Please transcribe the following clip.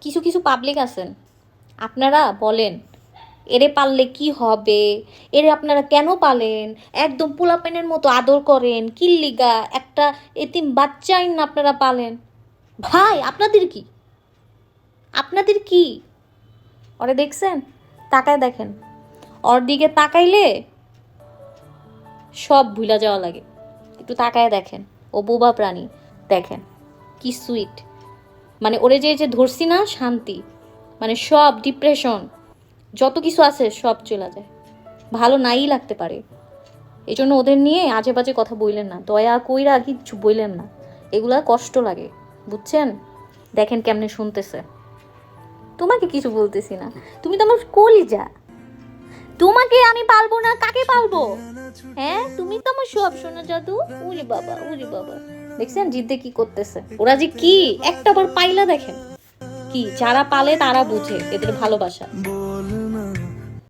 কিছু কিছু পাবলিক আছেন, আপনারা বলেন এরে পাললে কি হবে, এরে আপনারা কেন পালেন, একদম পোলাপানের মতো আদর করেন, কিল্লিগা একটা এতিম বাচ্চাই না আপনারা পালেন। ভাই আপনাদের কি, আপনাদের কি? ওরে দেখছেন? তাকায় দেখেন, ওর দিকে তাকাইলে সব ভুলা যাওয়া লাগে। একটু তাকায় দেখেন, ও বোবা প্রাণী। দেখেন কি সুইট, মানে ওরে যে যে ধরছি না, শান্তি, মানে সব ডিপ্রেশন যত কিছু আছে সব চলে যায়, ভালো নাই লাগতে পারে। এই জন্য ওদের নিয়ে আজে বাজে কথা বললেন না, দয়া কইরা কিচ্ছু বললেন না, এগুলা কষ্ট লাগে, বুঝছেন? দেখেন কেমনে শুনতেছে। তোমাকে কিছু বলতেছি না, তুমি তো আমার কলিজা, তোমাকে আমি পালবো না কাকে পালবো? হ্যাঁ, তুমি তো আমার সব, শোনা জাদু। উরি বাবা, উরি বাবা, দেখছেন জিদ্দে কি করতেছে ওরা, যে কি একটা বার পাইলা দেখেন। কি যারা পালে তারা বুঝে এদের ভালোবাসা।